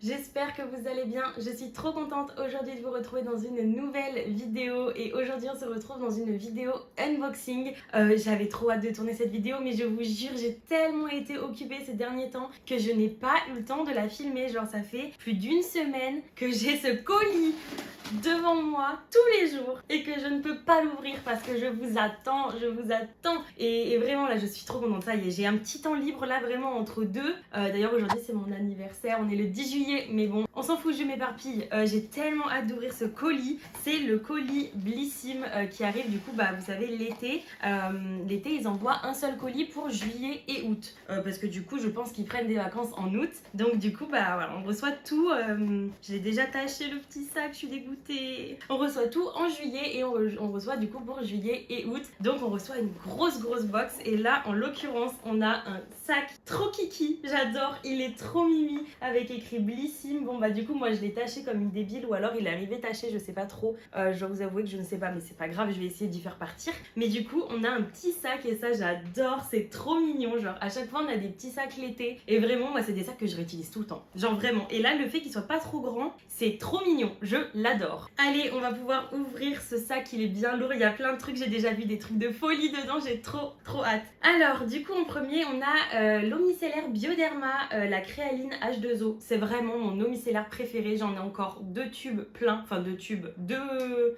j'espère que vous allez bien. Je suis trop contente aujourd'hui de vous retrouver dans une nouvelle vidéo et aujourd'hui on se retrouve dans une vidéo unboxing. J'avais trop hâte de tourner cette vidéo mais je vous jure j'ai tellement été occupée ces derniers temps que je n'ai pas eu le temps de la filmer. Genre ça fait plus d'une semaine que j'ai ce colis devant moi tous les jours et que je ne peux pas l'ouvrir parce que je vous attends et vraiment là je suis trop contente. Ça y est, j'ai un petit temps libre là vraiment entre deux. D'ailleurs aujourd'hui c'est mon anniversaire, on est le 10 juillet mais bon on s'en fout, je m'éparpille. J'ai tellement hâte d'ouvrir ce colis. C'est le colis Blissim qui arrive du coup vous savez l'été. L'été ils envoient un seul colis pour juillet et août parce que du coup je pense qu'ils prennent des vacances en août. Donc du coup voilà, on reçoit tout. J'ai déjà taché le petit sac, je suis dégoûtée. On reçoit tout en juillet et on reçoit du coup pour juillet et août. Donc on reçoit une grosse box et là en l'occurrence on a un sac trop kiki, j'adore, il est trop mimi avec écrit Blissim. Bon du coup moi je l'ai taché comme une débile ou alors il est arrivé taché, je sais pas trop. Je dois vous avouer que je ne sais pas mais c'est pas grave, je vais essayer d'y faire partir. Mais du coup on a un petit sac et ça j'adore, c'est trop mignon. Genre à chaque fois on a des petits sacs l'été et vraiment moi c'est des sacs que je réutilise tout le temps. Genre vraiment. Et là le fait qu'il soit pas trop grand, c'est trop mignon, je l'adore. Allez, on va pouvoir ouvrir ce sac, il est bien lourd, il y a plein de trucs, j'ai déjà vu des trucs de folie dedans, j'ai trop hâte. Alors, du coup en premier on a l'eau micellaire Bioderma, la créaline H2O. C'est vraiment mon eau micellaire préférée, j'en ai encore deux tubes pleins, enfin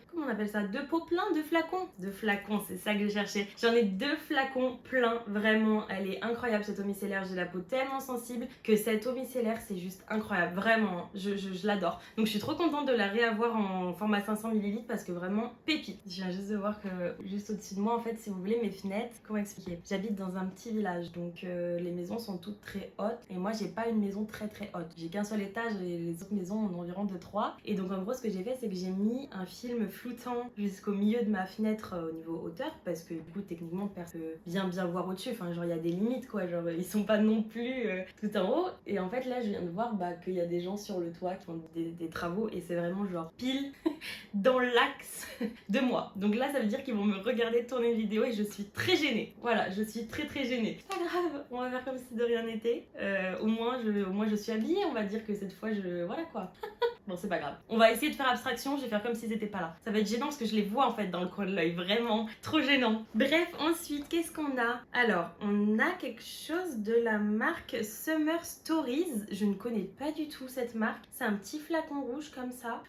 comment on appelle ça, deux pots pleins, deux flacons, c'est ça que je cherchais. J'en ai deux flacons pleins, vraiment, elle est incroyable cette eau micellaire, j'ai la peau tellement sensible que cette eau micellaire c'est juste incroyable, vraiment, je l'adore. Donc je suis trop contente de la réavoir en format 500 ml parce que vraiment pépite. Je viens juste de voir que juste au-dessus de moi en fait, si vous voulez mes fenêtres, comment expliquer, j'habite dans un petit village donc les maisons sont toutes très hautes et moi j'ai pas une maison très haute, j'ai qu'un seul étage et les autres maisons ont environ 2-3 et donc en gros ce que j'ai fait c'est que j'ai mis un film floutant jusqu'au milieu de ma fenêtre au niveau hauteur parce que du coup techniquement personne peut bien voir au-dessus, enfin genre il y a des limites quoi, genre ils sont pas non plus tout en haut et en fait là je viens de voir qu'il y a des gens sur le toit qui font des travaux et c'est vraiment genre pile dans l'axe de moi. Donc là ça veut dire qu'ils vont me regarder tourner une vidéo et je suis très gênée. Voilà, je suis très gênée. Pas grave, on va faire comme si de rien n'était. Au moins je suis habillée, on va dire que cette fois voilà quoi. Bon c'est pas grave. On va essayer de faire abstraction, je vais faire comme si c'était pas là. Ça va être gênant parce que je les vois en fait dans le coin de l'œil, vraiment trop gênant. Bref, ensuite qu'est-ce qu'on a? Alors on a quelque chose de la marque Summer Stories. Je ne connais pas du tout cette marque. C'est un petit flacon rouge comme ça.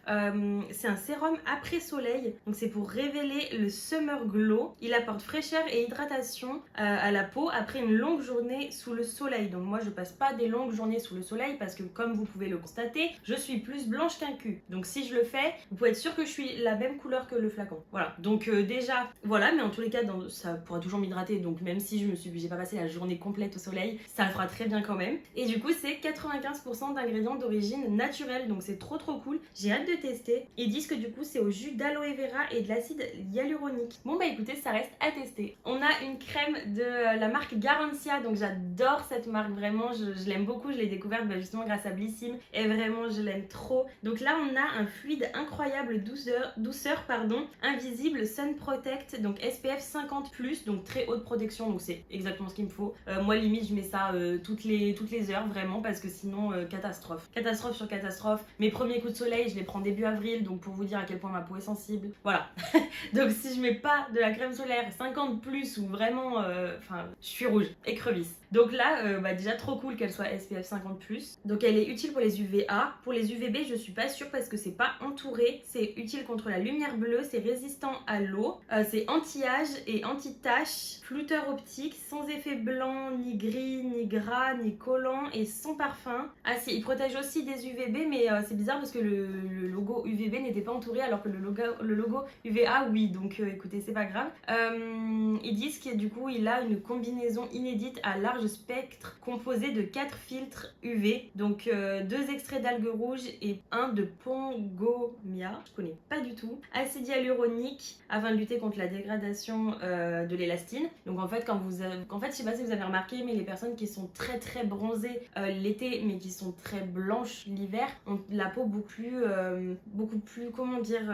C'est un sérum après soleil. Donc c'est pour révéler le Summer Glow. Il apporte fraîcheur et hydratation à la peau après une longue journée sous le soleil. Donc moi je passe pas des longues journées sous le soleil parce que comme vous pouvez le constater, je suis plus blanche qu'un cul. Donc si je le fais, vous pouvez être sûr que je suis la même couleur que le flacon. Voilà. Donc déjà, voilà, mais en tous les cas, ça pourra toujours m'hydrater. Donc même si j'ai pas passé la journée complète au soleil, ça le fera très bien quand même. Et du coup, c'est 95% d'ingrédients d'origine naturelle. Donc c'est trop cool. J'ai hâte de tester. Ils disent que du coup, c'est au jus d'aloe vera et de l'acide hyaluronique. Bon écoutez, ça reste à tester. On a une crème de la marque Garancia. Donc j'adore cette marque, vraiment, je l'aime beaucoup. Je l'ai découverte justement grâce à Blissim. Et vraiment, je l'aime trop. Donc là on a un fluide incroyable douceur invisible Sun Protect, donc SPF 50+, donc très haute protection, donc c'est exactement ce qu'il me faut. Moi limite je mets ça toutes les heures vraiment parce que sinon catastrophe sur catastrophe. Mes premiers coups de soleil je les prends début avril, donc pour vous dire à quel point ma peau est sensible, voilà. Donc si je mets pas de la crème solaire 50+ ou vraiment je suis rouge, écrevisse. Donc là déjà trop cool qu'elle soit SPF 50+. Donc elle est utile pour les UVA. Pour les UVB je suis pas sûre parce que c'est pas entouré. C'est utile contre la lumière bleue, c'est résistant à l'eau, c'est anti-âge et anti-tache, flouteur optique, sans effet blanc, ni gris, ni gras, ni collant et sans parfum. Ah si, il protège aussi des UVB mais c'est bizarre parce que le logo UVB n'était pas entouré alors que le logo UVA oui, donc écoutez c'est pas grave. Ils disent que du coup il a une combinaison inédite à large spectre composé de 4 filtres UV, donc 2 extraits d'algues rouges et un de Pongomia, je connais pas du tout, acide hyaluronique afin de lutter contre la dégradation de l'élastine. Donc en fait je sais pas si vous avez remarqué mais les personnes qui sont très bronzées l'été mais qui sont très blanches l'hiver ont la peau beaucoup plus comment dire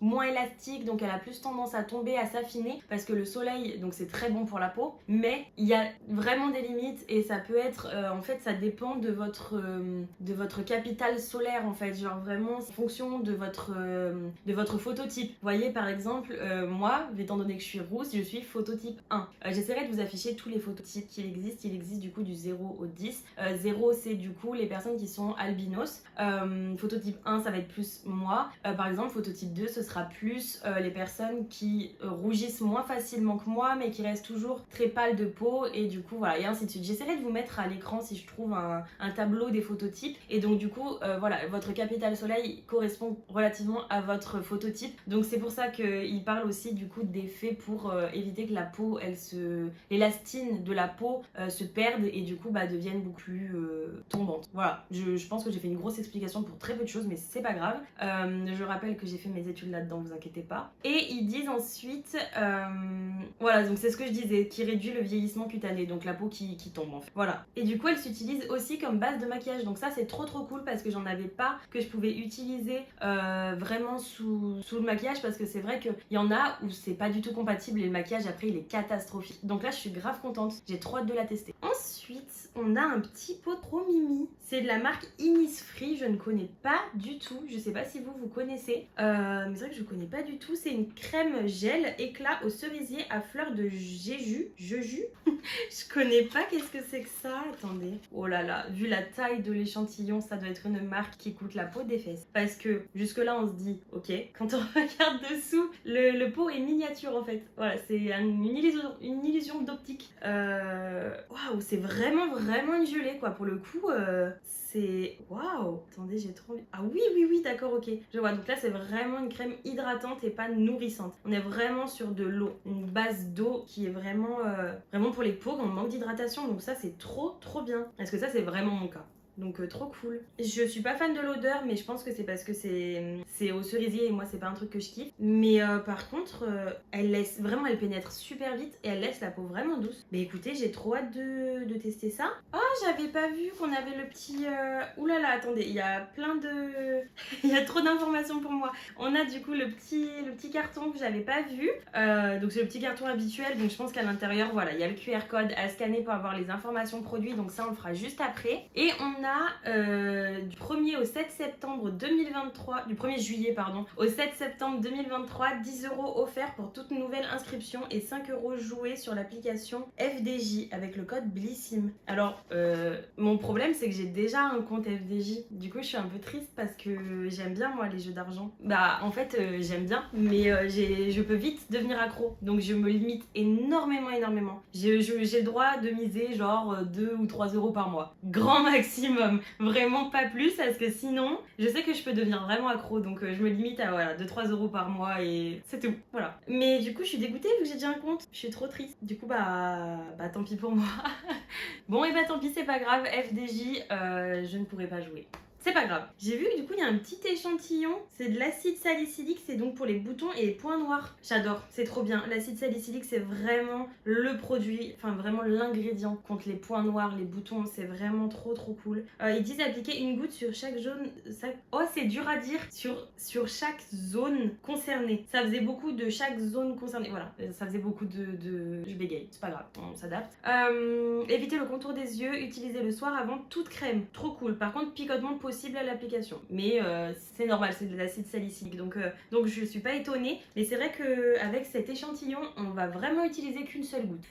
moins élastique, donc elle a plus tendance à tomber, à s'affiner parce que le soleil donc c'est très bon pour la peau mais il y a vraiment des limites et ça peut être en fait ça dépend de votre capillarité capital solaire en fait, genre vraiment en fonction de votre phototype. Vous voyez par exemple, moi, étant donné que je suis rousse, je suis phototype 1. J'essaierai de vous afficher tous les phototypes qu'il existe. Il existe du coup du 0 au 10. 0 c'est du coup les personnes qui sont albinos. Phototype 1 ça va être plus moi. Par exemple phototype 2 ce sera plus les personnes qui rougissent moins facilement que moi mais qui restent toujours très pâles de peau et du coup voilà et ainsi de suite. J'essaierai de vous mettre à l'écran si je trouve un tableau des phototypes et donc du coup voilà votre capital soleil correspond relativement à votre phototype donc c'est pour ça qu'il parle aussi du coup d'effets pour éviter que la peau l'élastine de la peau se perde et du coup devienne beaucoup plus tombante. Voilà, je pense que j'ai fait une grosse explication pour très peu de choses mais c'est pas grave. Je rappelle que j'ai fait mes études là-dedans, vous inquiétez pas. Et ils disent ensuite, voilà donc c'est ce que je disais, qui réduit le vieillissement cutané, donc la peau qui tombe en fait. Voilà. Et du coup elle s'utilise aussi comme base de maquillage, donc ça c'est trop cool parce que j'en avais pas que je pouvais utiliser vraiment sous le maquillage parce que c'est vrai qu'il y en a où c'est pas du tout compatible et le maquillage après il est catastrophique. Donc là je suis grave contente, j'ai trop hâte de la tester. Ensuite on a un petit pot trop mimi, c'est de la marque Innisfree, je ne connais pas du tout, je sais pas si vous connaissez, mais c'est vrai que je connais pas du tout. C'est une crème gel éclat au cerisier à fleur de jeju. Je connais pas, qu'est-ce que c'est que ça? Attendez. Oh là là, vu la taille de l'échantillon, ça doit être une marque qui coûte la peau des fesses. Parce que jusque là on se dit, ok, quand on regarde dessous, le pot est miniature en fait. Voilà, c'est une illusion d'optique. Waouh, c'est vraiment une gelée quoi. Pour le coup, c'est... Waouh! Attendez, j'ai trop... Ah oui, d'accord, ok. Je vois, donc là, c'est vraiment une crème hydratante et pas nourrissante. On est vraiment sur de l'eau. Une base d'eau qui est vraiment pour les peaux quand on manque d'hydratation. Donc ça, c'est trop bien. Parce que ça, c'est vraiment mon cas. Donc trop cool. Je suis pas fan de l'odeur mais je pense que c'est parce que c'est au cerisier et moi c'est pas un truc que je kiffe. Mais par contre elle pénètre super vite et elle laisse la peau vraiment douce. Mais écoutez j'ai trop hâte de tester ça. Oh j'avais pas vu qu'on avait le petit... Oulala attendez il y a plein de... il y a trop d'informations pour moi. On a du coup le petit carton que j'avais pas vu. Donc c'est le petit carton habituel donc je pense qu'à l'intérieur voilà il y a le QR code à scanner pour avoir les informations produits donc ça on le fera juste après. Et on a du 1er au 7 septembre 2023, du 1er juillet pardon, au 7 septembre 2023, 10 € offerts pour toute nouvelle inscription et 5 € joués sur l'application FDJ avec le code BLISSIM. Alors mon problème c'est que j'ai déjà un compte FDJ, du coup je suis un peu triste parce que j'aime bien moi les jeux d'argent. En fait j'aime bien mais je peux vite devenir accro donc je me limite énormément. J'ai le droit de miser genre 2 ou 3 € par mois, grand maximum. Vraiment pas plus parce que sinon je sais que je peux devenir vraiment accro donc je me limite à voilà 2-3 € par mois et c'est tout, voilà. Mais du coup je suis dégoûtée vu que j'ai déjà un compte, je suis trop triste. Du coup tant pis pour moi. Bon et tant pis c'est pas grave, FDJ je ne pourrai pas jouer. C'est pas grave. J'ai vu que du coup il y a un petit échantillon, c'est de l'acide salicylique, c'est donc pour les boutons et les points noirs. J'adore, c'est trop bien. L'acide salicylique c'est vraiment le produit, enfin vraiment l'ingrédient contre les points noirs, les boutons, c'est vraiment trop cool. Ils disent appliquer une goutte sur chaque zone, oh c'est dur à dire, sur chaque zone concernée. Ça faisait beaucoup de chaque zone concernée, voilà, ça faisait beaucoup de... Je bégaye, c'est pas grave, on s'adapte. Éviter le contour des yeux, utiliser le soir avant toute crème, trop cool. Par contre picotement possible à l'application mais c'est normal, c'est de l'acide salicylique donc je suis pas étonnée mais c'est vrai que avec cet échantillon on va vraiment utiliser qu'une seule goutte.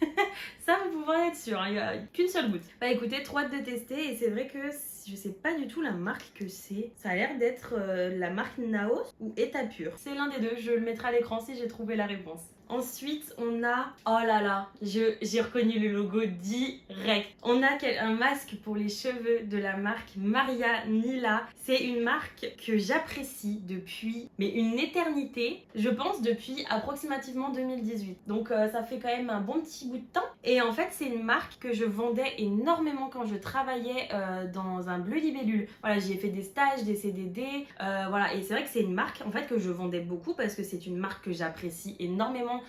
Ça vous pouvez être sûr, il n'y a qu'une seule goutte. Écoutez, trop hâte de tester et c'est vrai que je sais pas du tout la marque que c'est. Ça a l'air d'être la marque Naos ou Etapure. C'est l'un des deux, je le mettrai à l'écran si j'ai trouvé la réponse. Ensuite, on a... Oh là là, j'ai reconnu le logo direct. On a un masque pour les cheveux de la marque Maria Nila. C'est une marque que j'apprécie depuis une éternité. Je pense depuis approximativement 2018. Donc ça fait quand même un bon petit bout de temps. Et en fait, c'est une marque que je vendais énormément quand je travaillais dans un bleu libellule. Voilà, j'y ai fait des stages, des CDD. Voilà, et c'est vrai que c'est une marque en fait que je vendais beaucoup parce que c'est une marque que j'apprécie énormément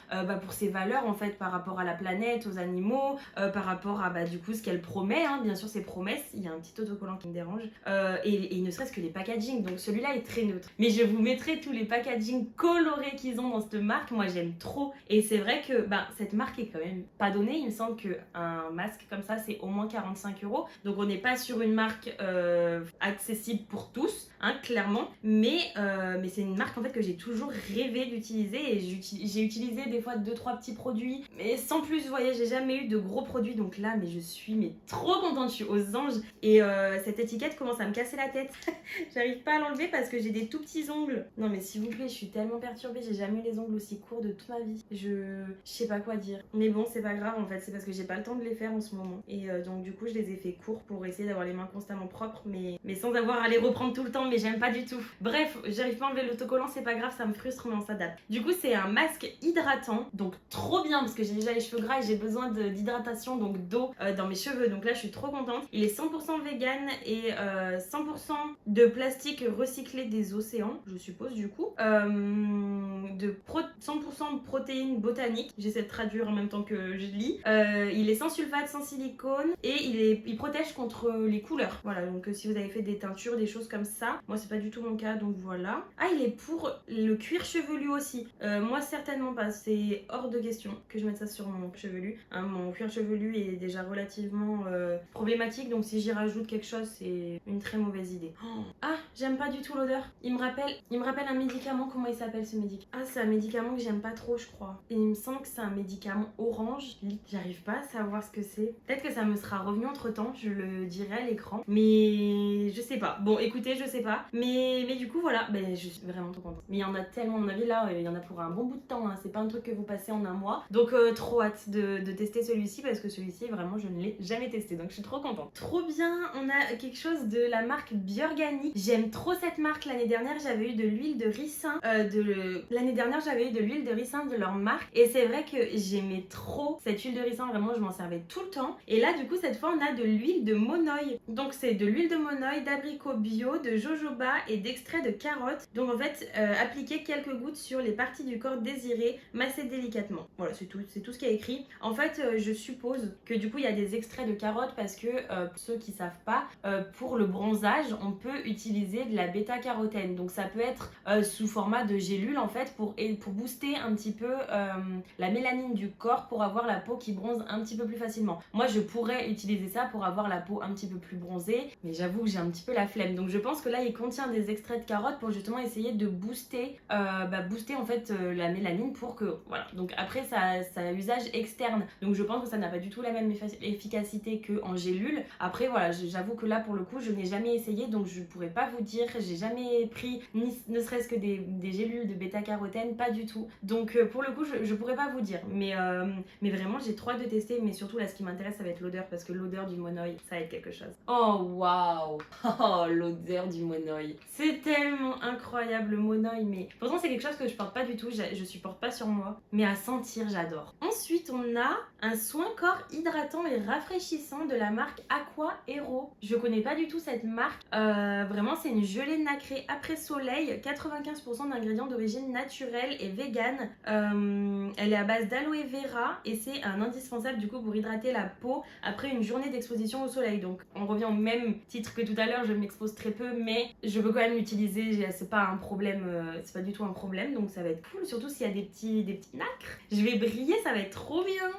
pour ses valeurs en fait par rapport à la planète, aux animaux, par rapport à du coup ce qu'elle promet, hein, bien sûr ses promesses. Il y a un petit autocollant qui me dérange, et ne serait-ce que les packaging, donc celui-là est très neutre. Mais je vous mettrai tous les packaging colorés qu'ils ont dans cette marque, moi j'aime trop. Et c'est vrai que cette marque est quand même pas donnée, il me semble qu'un masque comme ça c'est au moins 45 €, donc on n'est pas sur une marque accessible pour tous, hein, clairement, mais c'est une marque en fait que j'ai toujours rêvé d'utiliser, et j'ai utilisé des fois 2-3 petits produits, mais sans plus, vous voyez, j'ai jamais eu de gros produits, donc là je suis trop contente, je suis aux anges. Et cette étiquette commence à me casser la tête. J'arrive pas à l'enlever parce que j'ai des tout petits ongles. Non mais s'il vous plaît, je suis tellement perturbée, j'ai jamais eu les ongles aussi courts de toute ma vie. Je sais pas quoi dire. Mais bon, c'est pas grave en fait, c'est parce que j'ai pas le temps de les faire en ce moment. Et donc du coup, je les ai fait courts pour essayer d'avoir les mains constamment propres, mais sans avoir à les reprendre tout le temps, mais j'aime pas du tout. Bref, j'arrive pas à enlever l'autocollant, c'est pas grave, ça me frustre, mais on s'adapte. Du coup, c'est un masque hydratant, donc trop bien parce que j'ai déjà les cheveux gras et j'ai besoin d'hydratation, donc d'eau dans mes cheveux. Donc là, je suis trop contente. Il est 100% vegan et 100% de plastique recyclé des océans, je suppose du coup. 100% de protéines botaniques, j'essaie de traduire en même temps que je lis. Il est sans sulfate, sans silicone, et il protège contre les couleurs. Voilà, donc si vous avez fait des teintures, des choses comme ça, moi c'est pas du tout mon cas, donc voilà. Ah, il est pour le cuir chevelu aussi. Moi certainement pas, c'est hors de question que je mette ça sur mon chevelu, hein. Mon cuir chevelu est déjà relativement problématique, donc si j'y rajoute quelque chose, c'est une très mauvaise idée. Ah, j'aime pas du tout l'odeur. Il me rappelle un médicament. Comment il s'appelle ce médicament? Ah, c'est un médicament que j'aime pas trop, je crois. Et il me semble que c'est un médicament orange. J'arrive pas à savoir ce que c'est. Peut-être que ça me sera revenu entre temps, je le dirai à l'écran. Mais je sais pas. Bon, écoutez, je sais pas. Mais du coup, voilà. Je suis vraiment trop contente. Mais il y en a tellement, à mon avis, là, il y en a pour un bon bout de temps, hein. C'est pas un truc que vous passez en un mois. Donc, trop hâte de tester celui-ci, parce que celui-ci, vraiment, je ne l'ai jamais testé. Donc, je suis trop contente. Trop bien. On a quelque chose de la marque Biorganic. J'aime trop cette marque. L'année dernière, j'avais eu de l'huile de ricin. De leur marque. Et c'est vrai que j'aimais trop cette huile de ricin. Vraiment, je m'en servais tout le temps. Et là, du coup, cette fois, on a de l'huile de monoï. Donc, c'est de l'huile de monoï, d'abricot bio, de jojoba et d'extrait de carotte. Donc, en fait, appliquer quelques gouttes sur les parties du corps désirées, masser délicatement. Voilà, c'est tout ce qui est écrit. En fait, je suppose que du coup, il y a des extraits de carotte parce que ceux qui savent pas, pour le bronzage, on peut utiliser de la bêta-carotène. Donc, ça peut être sous format de gélule en fait pour booster un petit peu la mélanine du corps, pour avoir la peau qui bronze un petit peu plus facilement. Moi, je pourrais utiliser ça pour avoir la peau un petit peu plus bronzée, mais j'avoue que j'ai un petit peu la flemme. Donc, je pense que là, il contient des extraits de carotte pour justement essayer de booster en fait la mélanine pour que voilà. Donc après, ça a usage externe. Donc, je pense que ça n'a pas du tout la même efficacité qu'en gélule. Après, voilà, j'avoue que là, pour le coup, je n'ai jamais essayé, donc je pourrais pas vous dire. J'ai jamais pris ne serait-ce que des gélules de bêta-carotène, pas du tout. Donc pour le coup, je pourrais pas vous dire. Mais vraiment, j'ai trop hâte de tester. Mais surtout, là, ce qui m'intéresse, ça va être l'odeur, parce que l'odeur du monoï, ça va être quelque chose. Oh, waouh. Oh, l'odeur du monoï. C'est tellement incroyable, le monoï. Mais pourtant, c'est quelque chose que je porte pas du tout. Je supporte pas sur moi. Mais à sentir, j'adore. Ensuite, on a un soin corps hydratant et rafraîchissant de la marque Aqua Hero. Je connais pas du tout cette marque. Vraiment, c'est une gelée nacrée après soleil, 95% d'ingrédients d'origine naturelle et vegan. Elle est à base d'aloe vera et c'est un indispensable du coup pour hydrater la peau après une journée d'exposition au soleil. Donc on revient au même titre que tout à l'heure, je m'expose très peu, mais je peux quand même l'utiliser. C'est pas un problème, c'est pas du tout un problème, donc ça va être cool, surtout s'il y a des petits nacres. Je vais briller, ça va être trop bien.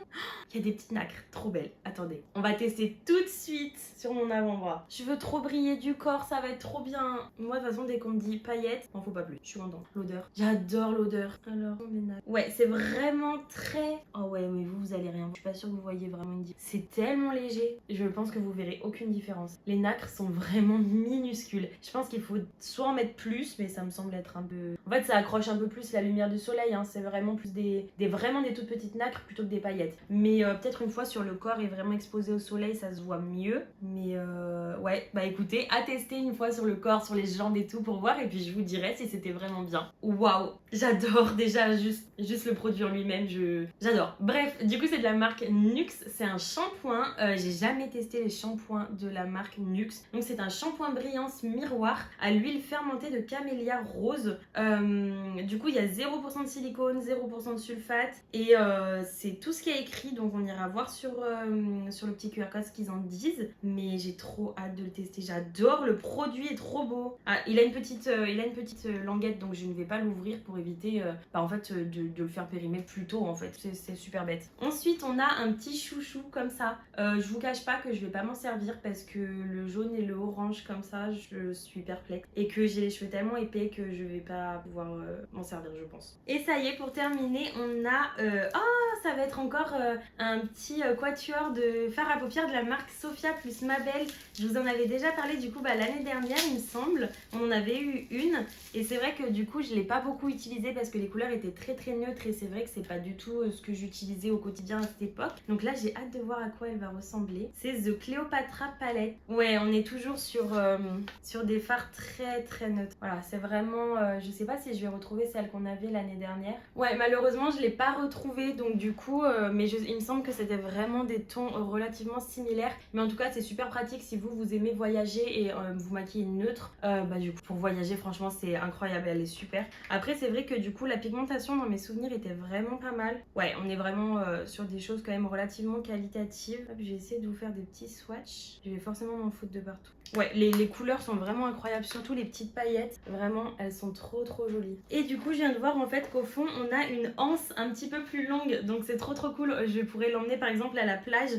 Il y a des petites nacres, trop belles. Attendez, on va tester tout de suite sur mon avant-bras. Je veux trop briller du corps, ça va être trop bien. Moi, de toute façon, dès qu'on me dit paillettes, m'en faut pas plus. Je suis contente. L'odeur, j'adore l'odeur. Alors, les nacres. Ouais, c'est vraiment très... Oh ouais, mais vous allez rien. Je suis pas sûre que vous voyez vraiment une différence. C'est tellement léger. Je pense que vous verrez aucune différence. Les nacres sont vraiment minuscules. Je pense qu'il faut soit en mettre plus, mais ça me semble être un peu... En fait, ça accroche un peu plus la lumière du soleil, hein. C'est vraiment plus vraiment des toutes petites nacres plutôt que des paillettes. Mais peut-être une fois sur le corps et vraiment exposé au soleil, ça se voit mieux. Mais ouais, bah écoutez, à tester une fois sur le corps, sur les jambes et tout pour voir. Et puis je vous dirai si c'était vraiment bien. Waouh, j'adore déjà juste le produit en lui-même. J'adore. Bref, du coup c'est de la marque Nux. C'est un shampoing. J'ai jamais testé les shampoings de la marque Nux. Donc c'est un shampoing brillance miroir à l'huile fermentée de camélia rose. Du coup il y a 0% de silicone, 0% 0% de sulfate et c'est tout ce qui est écrit, donc on ira voir sur le petit QR code ce qu'ils en disent, mais j'ai trop hâte de le tester. J'adore, le produit est trop beau. Ah, il a une petite languette, donc je ne vais pas l'ouvrir pour éviter en fait de le faire périmer plus tôt en fait, c'est super bête. Ensuite on a un petit chouchou comme ça, je vous cache pas que je vais pas m'en servir parce que le jaune et le orange comme ça je suis perplexe et que j'ai les cheveux tellement épais que je vais pas pouvoir m'en servir je pense. Et ça y est, pour terminer on a ça va être encore un petit quatuor de fard à paupières de la marque Sophia plus Mabel. Je vous en avais déjà parlé du coup l'année dernière il me semble, on en avait eu une et c'est vrai que du coup je l'ai pas beaucoup utilisée parce que les couleurs étaient très très neutres et c'est vrai que c'est pas du tout ce que j'utilisais au quotidien à cette époque. Donc là j'ai hâte de voir à quoi elle va ressembler. C'est The Cleopatra Palette. Ouais, on est toujours sur des fards très très neutres. Voilà, c'est vraiment je sais pas si je vais retrouver celle qu'on avait l'année dernière. Ouais, malheureusement je l'ai pas retrouvée donc du coup mais il me semble que c'était vraiment des tons relativement similaires, mais en tout cas c'est super pratique si vous aimez voyager et vous maquiller neutre. Du coup pour voyager franchement c'est incroyable, elle est super. Après c'est vrai que du coup la pigmentation dans mes souvenirs était vraiment pas mal. Ouais, on est vraiment sur des choses quand même relativement qualitatives. Hop, je vais essayer de vous faire des petits swatchs. Je vais forcément m'en foutre de partout. Ouais, les couleurs sont vraiment incroyables, surtout les petites paillettes. Vraiment, elles sont trop trop jolies. Et du coup, je viens de voir en fait qu'au fond, on a une anse un petit peu plus longue. Donc c'est trop trop cool. Je pourrais l'emmener par exemple à la plage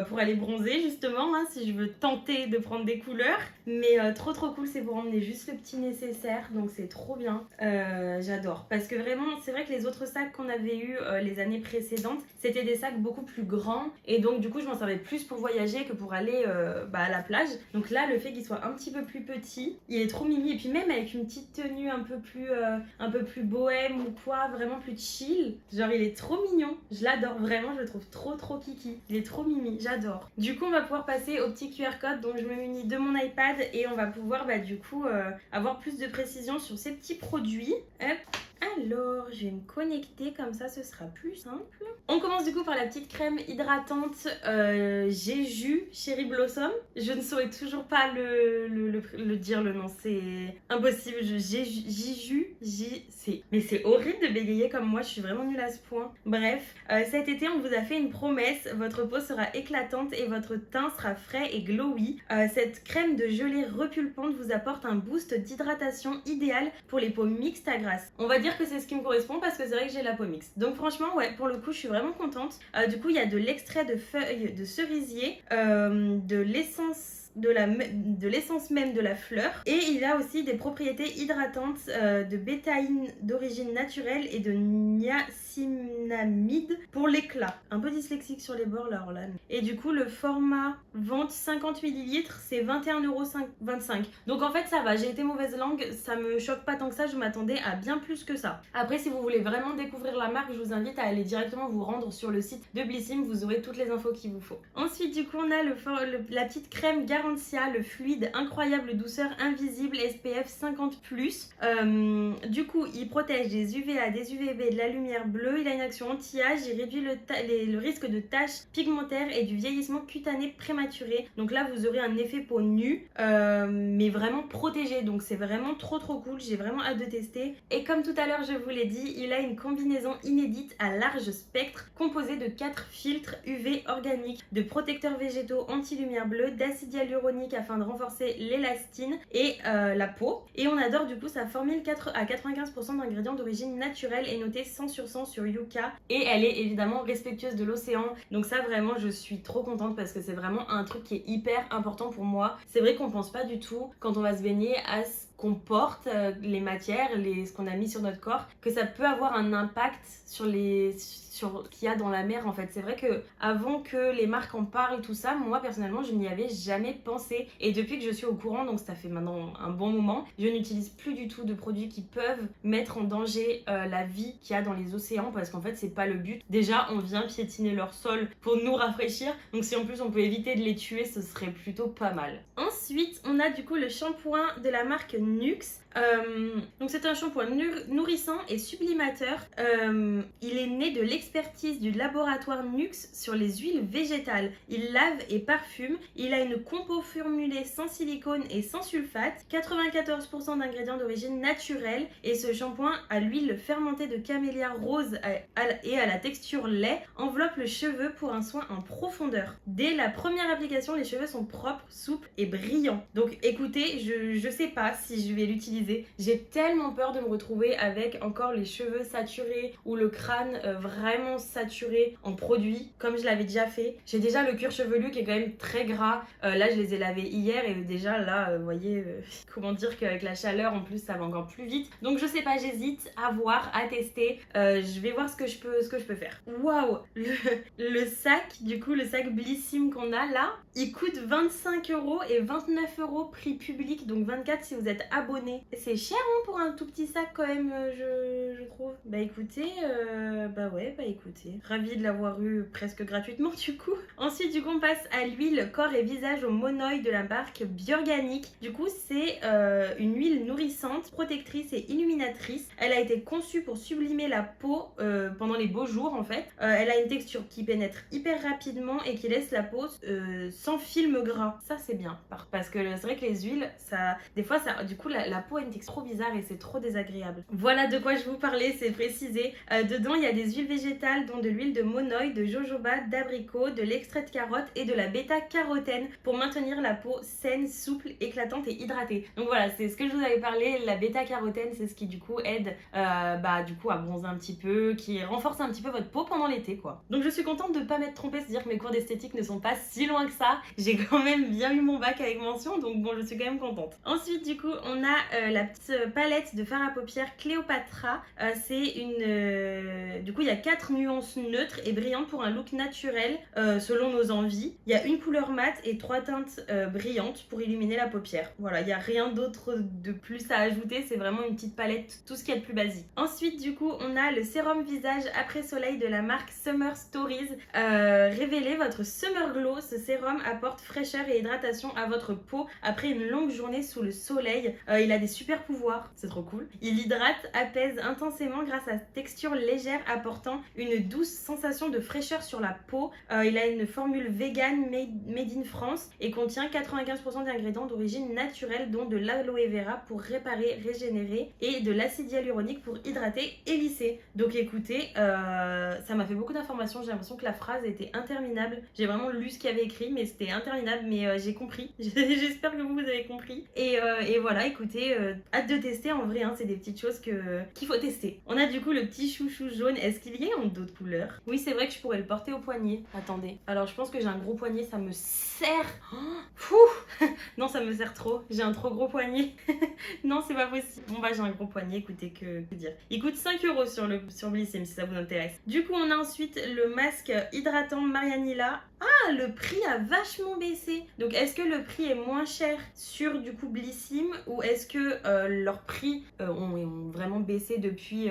pour aller bronzer justement, hein, si je veux tenter de prendre des couleurs. Mais trop trop cool, c'est pour emmener juste le petit nécessaire. Donc c'est trop bien. J'adore. Parce que vraiment, c'est vrai que les autres sacs qu'on avait eu les années précédentes, c'était des sacs beaucoup plus grands. Et donc du coup, je m'en servais plus pour voyager que pour aller à la plage. Donc là, le fait qu'il soit un petit peu plus petit, il est trop mimi. Et puis même avec une petite tenue un peu plus bohème ou quoi, vraiment plus chill. Genre il est trop mignon. Je l'adore vraiment, je le trouve trop trop kiki. Il est trop mimi, j'adore. Du coup, on va pouvoir passer au petit QR code. Donc je me munis de mon iPad et on va pouvoir du coup avoir plus de précision sur ces petits produits. Hop. Alors, je vais me connecter, comme ça ce sera plus simple. On commence du coup par la petite crème hydratante Jeju Cherry Blossom. Je ne saurais toujours pas le dire le nom, c'est impossible. Jeju, mais c'est horrible de bégayer comme moi, je suis vraiment nulle à ce point. Bref, cet été on vous a fait une promesse, votre peau sera éclatante et votre teint sera frais et glowy. Cette crème de gelée repulpante vous apporte un boost d'hydratation idéal pour les peaux mixtes à grasses. On va dire que c'est ce qui me correspond parce que c'est vrai que j'ai la peau mixte. Donc franchement, ouais, pour le coup, je suis vraiment contente. Du coup, il y a de l'extrait de feuilles de cerisier, de l'essence de l'essence même de la fleur et il a aussi des propriétés hydratantes de bétaïne d'origine naturelle et de niacinamide pour l'éclat. Un peu dyslexique sur les bords là, Orlan. Et du coup le format vente 50 ml c'est 21,25€. Donc en fait ça va, j'ai été mauvaise langue, ça me choque pas tant que ça, je m'attendais à bien plus que ça. Après si vous voulez vraiment découvrir la marque, je vous invite à aller directement vous rendre sur le site de Blissim, vous aurez toutes les infos qu'il vous faut. Ensuite du coup on a la petite crème Garantia, le fluide incroyable douceur invisible SPF 50+. Du coup, il protège des UVA, des UVB, de la lumière bleue, il a une action anti-âge, il réduit le risque de taches pigmentaires et du vieillissement cutané prématuré. Donc là, vous aurez un effet peau nue, mais vraiment protégé. Donc c'est vraiment trop trop cool, j'ai vraiment hâte de tester. Et comme tout à l'heure, je vous l'ai dit, il a une combinaison inédite à large spectre composée de 4 filtres UV organiques, de protecteurs végétaux anti-lumière bleue, d'acide hyaluronique afin de renforcer l'élastine et la peau. Et on adore du coup sa formule à 95% d'ingrédients d'origine naturelle et notée 100/100 sur Yuka. Et elle est évidemment respectueuse de l'océan. Donc ça vraiment je suis trop contente parce que c'est vraiment un truc qui est hyper important pour moi. C'est vrai qu'on pense pas du tout quand on va se baigner à ce qu'on porte, les matières, ce qu'on a mis sur notre corps, que ça peut avoir un impact sur ce qu'il y a dans la mer en fait. C'est vrai que avant que les marques en parlent tout ça, moi personnellement je n'y avais jamais pensé et depuis que je suis au courant, donc ça fait maintenant un bon moment, je n'utilise plus du tout de produits qui peuvent mettre en danger la vie qu'il y a dans les océans parce qu'en fait c'est pas le but. Déjà on vient piétiner leur sol pour nous rafraîchir, donc si en plus on peut éviter de les tuer, ce serait plutôt pas mal. Ensuite on a du coup le shampoing de la marque Nuxe. Donc c'est un shampoing nourrissant et sublimateur. Il est né de l'expertise du laboratoire Nux sur les huiles végétales. Il lave et parfume. Il a une compo formulée sans silicone et sans sulfate. 94% d'ingrédients d'origine naturelle. Et ce shampoing à l'huile fermentée de camélia rose et à la texture lait enveloppe le cheveu pour un soin en profondeur. Dès la première application, les cheveux sont propres, souples et brillants. Donc écoutez, je sais pas si je vais l'utiliser. J'ai tellement peur de me retrouver avec encore les cheveux saturés ou le crâne vraiment saturé en produit, comme je l'avais déjà fait. J'ai déjà le cuir chevelu qui est quand même très gras. Là, je les ai lavés hier et déjà là, vous voyez, comment dire qu'avec la chaleur, en plus, ça va encore plus vite. Donc je sais pas, j'hésite à voir, à tester. Je vais voir ce que je peux faire. Waouh, le sac, du coup, le sac Blissim qu'on a là, il coûte 25€ et 29€ prix public, donc 24 si vous êtes abonné. C'est cher hein, pour un tout petit sac quand même, je trouve. Bah écoutez, écoutez, ravie de l'avoir eu presque gratuitement du coup. Ensuite du coup on passe à l'huile corps et visage au monoï de la marque Biorganique. Du coup c'est une huile nourrissante, protectrice et illuminatrice. Elle a été conçue pour sublimer la peau pendant les beaux jours en fait. Elle a une texture qui pénètre hyper rapidement et qui laisse la peau sans film gras. Ça c'est bien parce que c'est vrai que les huiles, ça, des fois ça, du coup la peau a une texture trop bizarre et c'est trop désagréable. Voilà de quoi je vous parlais, c'est précisé. Dedans il y a des huiles végétales dont de l'huile de monoï, de jojoba, d'abricot, de l'extrait de carotte et de la bêta-carotène pour maintenir la peau saine, souple, éclatante et hydratée. Donc voilà, c'est ce que je vous avais parlé, la bêta-carotène c'est ce qui du coup aide du coup à bronzer un petit peu, qui renforce un petit peu votre peau pendant l'été quoi. Donc je suis contente de ne pas m'être trompée, c'est-à-dire que mes cours d'esthétique ne sont pas si loin que ça. J'ai quand même bien eu mon bac avec mention, donc bon je suis quand même contente. Ensuite du coup on a la petite palette de fard à paupières Cléopatra. C'est une... du coup il y a 4 nuances neutres et brillantes pour un look naturel selon nos envies. Il y a une couleur mate et 3 teintes brillantes pour illuminer la paupière. Voilà, il n'y a rien d'autre de plus à ajouter, c'est vraiment une petite palette, tout ce qu'il y a de plus basique. Ensuite du coup on a le sérum visage après soleil de la marque Summer Stories. Révélez votre Summer Glow. Ce sérum apporte fraîcheur et hydratation à votre peau après une longue journée sous le soleil. Il a des super pouvoirs, c'est trop cool. Il hydrate, apaise intensément grâce à sa texture légère apportant une douce sensation de fraîcheur sur la peau. Il a une formule vegan made in France et contient 95% d'ingrédients d'origine naturelle dont de l'aloe vera pour réparer, régénérer et de l'acide hyaluronique pour hydrater et lisser. Donc écoutez, ça m'a fait beaucoup d'informations, j'ai l'impression que la phrase était interminable. J'ai vraiment lu ce qu'il y avait écrit mais c'était interminable, mais j'ai compris. J'espère que vous avez compris. Et voilà, écoutez, hâte de tester en vrai, hein, c'est des petites choses qu'il faut tester. On a du coup le petit chouchou jaune. Est-ce qu'il y a en d'autres couleurs? Oui, c'est vrai que je pourrais le porter au poignet. Attendez. Alors je pense que j'ai un gros poignet, ça me serre. Non, ça me serre trop. J'ai un trop gros poignet. Non, c'est pas possible. Bon bah j'ai un gros poignet, écoutez, que dire. Il coûte 5€ sur Blissim si ça vous intéresse. Du coup, on a ensuite le masque hydratant Marianilla. Ah, le prix a vachement baissé. Donc est-ce que le prix est moins cher sur du coup Blissim ou est-ce que leurs prix ont vraiment baissé depuis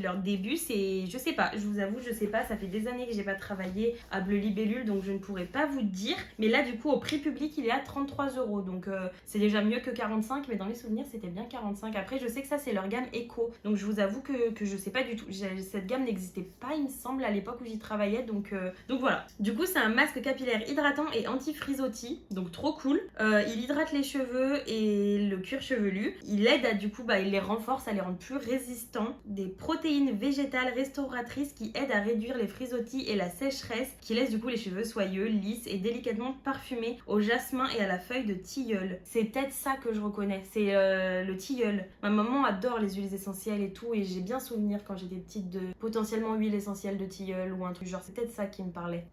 leur début? Je sais pas, je vous avoue, je sais pas. Ça fait des années que j'ai pas travaillé à Bleu Libellule, donc je ne pourrais pas vous dire. Mais là du coup au prix public il est à 33€. Donc c'est déjà mieux que 45, mais dans mes souvenirs c'était bien 45. Après je sais que ça c'est leur gamme Eco. Donc je vous avoue que je sais pas du tout. Cette gamme n'existait pas il me semble à l'époque où j'y travaillais. Donc voilà. Du coup c'est un masque capillaire hydratant et anti-frisottis. Donc trop cool. Il hydrate les cheveux et le cuir chevelu. Il aide à du coup il les renforce, à les rendre plus résistants. Des protéines végétales restauratrices qui aident à réduire les frisottis et la sécheresse, qui laissent du coup les cheveux soyeux, lisses et délicatement parfumés au jasmin et à la feuille de tilleul. C'est peut-être ça que je reconnais, c'est le tilleul. Ma maman adore les huiles essentielles et tout, et j'ai bien souvenir quand j'étais petite de potentiellement huile essentielle de tilleul ou un truc genre, c'est peut-être ça qui me parlait.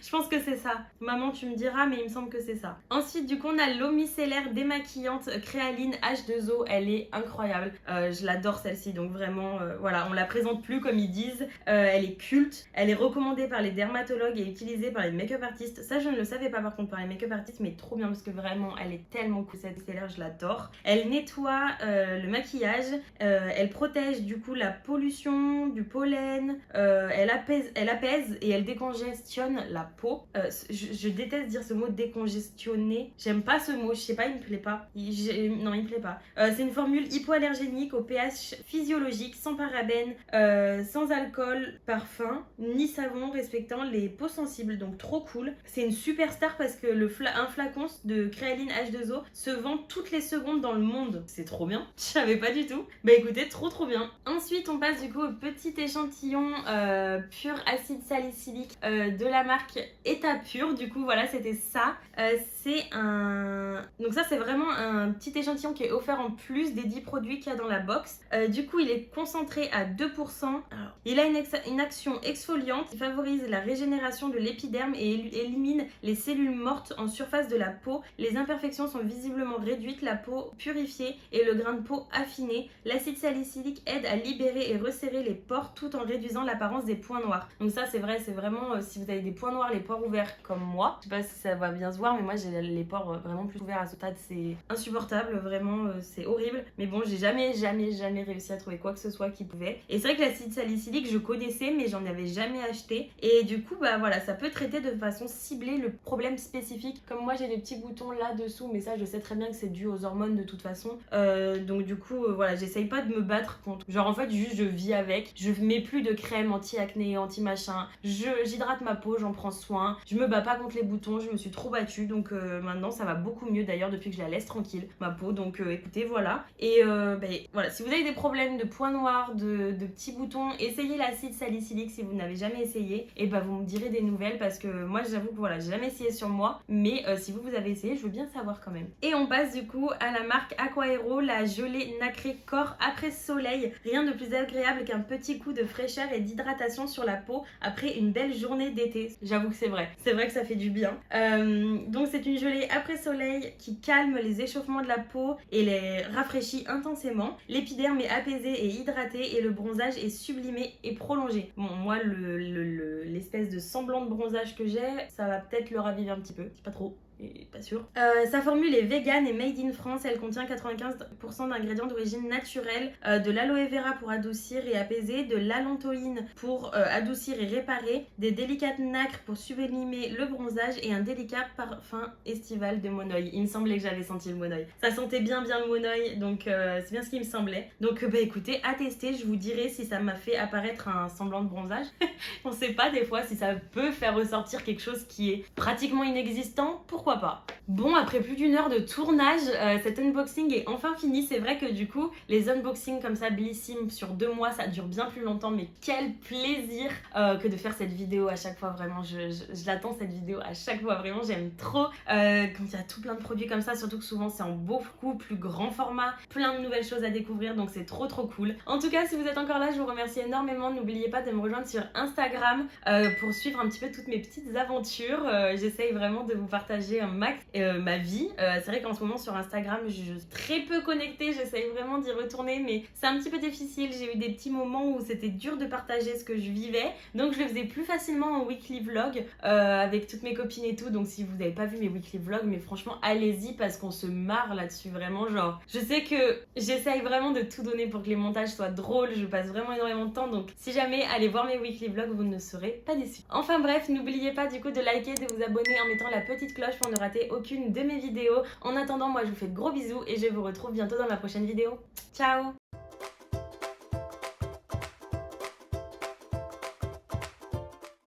Je pense que c'est ça. Maman, tu me diras, mais il me semble que c'est ça. Ensuite, du coup, on a l'eau micellaire démaquillante Créaline H2O. Elle est incroyable. Je l'adore celle-ci, donc vraiment, voilà, on la présente plus comme ils disent. Elle est culte. Elle est recommandée par les dermatologues et utilisée par les make-up artistes. Ça, je ne le savais pas par contre par les make-up artistes, mais trop bien parce que vraiment, elle est tellement cool cette micellaire, je l'adore. Elle nettoie le maquillage. Elle protège du coup la pollution, du pollen. Elle apaise et elle décongestionne la peau. Je déteste dire ce mot décongestionner. J'aime pas ce mot, je sais pas, il me plaît pas. Non, il me plaît pas. C'est une formule hypoallergénique au pH physiologique, sans parabènes, sans alcool, parfum, ni savon, respectant les peaux sensibles, donc trop cool. C'est une superstar parce que un flacon de Créaline H2O se vend toutes les secondes dans le monde. C'est trop bien, je savais pas du tout. Bah écoutez, trop bien. Ensuite on passe du coup au petit échantillon pur acide salicylique de la marque État Pur. Du coup voilà, c'était ça. Donc ça c'est vraiment un petit échantillon qui est offert en plus des 10 produits qu'il y a dans la box. Du coup il est concentré à 2%. Alors, il a une action exfoliante qui favorise la régénération de l'épiderme et élimine les cellules mortes en surface de la peau. Les imperfections sont visiblement réduites, la peau purifiée et le grain de peau affiné. L'acide salicylique aide à libérer et resserrer les pores tout en réduisant l'apparence des points noirs. Donc ça c'est vrai, c'est vraiment si vous avez des points noirs, les pores ouverts comme moi, je sais pas si ça va bien se voir mais moi j'ai les pores vraiment plus ouverts à ce stade, c'est insupportable, vraiment c'est horrible. Mais bon, j'ai jamais réussi à trouver quoi que ce soit qui pouvait. Et c'est vrai que l'acide salicylique je connaissais mais j'en avais jamais acheté. Et du coup bah voilà, ça peut traiter de façon ciblée le problème spécifique. Comme moi j'ai des petits boutons là dessous, mais ça je sais très bien que c'est dû aux hormones de toute façon. Donc du coup voilà, j'essaye pas de me battre contre. Genre en fait juste je vis avec. Je mets plus de crème anti-acné, anti-machin. J'hydrate ma peau, j'en prends soin. Je me bats pas contre les boutons, je me suis trop battue. Donc maintenant ça va beaucoup mieux d'ailleurs depuis que je la laisse tranquille, ma peau. Donc écoutez voilà. Et voilà, si vous avez des problèmes de points noirs, de petits boutons, essayez l'acide salicylique si vous n'avez jamais essayé. Et bah vous me direz des nouvelles parce que moi j'avoue que voilà, j'ai jamais essayé sur moi. Mais si vous avez essayé, je veux bien savoir quand même. Et on passe du coup à la marque Aquaero, la gelée nacrée corps après soleil. Rien de plus agréable qu'un petit coup de fraîcheur et d'hydratation sur la peau après une belle journée d'été. J'avoue que c'est vrai que ça fait du bien. Donc c'est une gelée après soleil qui calme les échauffements de la peau et les rafraîchit intensément. L'épiderme est apaisé et hydraté et le bronzage est sublimé et prolongé. Bon moi l'espèce de semblant de bronzage que j'ai, ça va peut-être le raviver un petit peu, c'est pas trop. Pas sûr. Sa formule est vegan et made in France. Elle contient 95% d'ingrédients d'origine naturelle, de l'aloe vera pour adoucir et apaiser, de l'allantoïne pour adoucir et réparer, des délicates nacres pour sublimer le bronzage et un délicat parfum estival de monoï. Il me semblait que j'avais senti le monoï. Ça sentait bien le monoï, donc c'est bien ce qui me semblait. Donc bah écoutez, à tester, je vous dirai si ça m'a fait apparaître un semblant de bronzage. On sait pas des fois si ça peut faire ressortir quelque chose qui est pratiquement inexistant. Pourquoi pas. Bon, après plus d'une heure de tournage, cet unboxing est enfin fini. C'est vrai que du coup, les unboxings comme ça, Blissim, sur 2 mois, ça dure bien plus longtemps. Mais quel plaisir que de faire cette vidéo à chaque fois. Vraiment, je l'attends cette vidéo à chaque fois. Vraiment, j'aime trop quand il y a tout plein de produits comme ça. Surtout que souvent, c'est en beaucoup plus grand format. Plein de nouvelles choses à découvrir. Donc, c'est trop cool. En tout cas, si vous êtes encore là, je vous remercie énormément. N'oubliez pas de me rejoindre sur Instagram pour suivre un petit peu toutes mes petites aventures. J'essaye vraiment de vous partager un max ma vie. C'est vrai qu'en ce moment sur Instagram je suis très peu connectée, j'essaye vraiment d'y retourner mais c'est un petit peu difficile. J'ai eu des petits moments où c'était dur de partager ce que je vivais, donc je le faisais plus facilement en weekly vlog avec toutes mes copines et tout. Donc si vous n'avez pas vu mes weekly vlogs, mais franchement allez-y parce qu'on se marre là-dessus vraiment. Genre je sais que j'essaye vraiment de tout donner pour que les montages soient drôles, je passe vraiment énormément de temps, donc si jamais allez voir mes weekly vlogs, vous ne serez pas déçus. Enfin bref, n'oubliez pas du coup de liker, de vous abonner en mettant la petite cloche pour ne rater aucune de mes vidéos. En attendant, moi je vous fais de gros bisous et je vous retrouve bientôt dans ma prochaine vidéo. Ciao!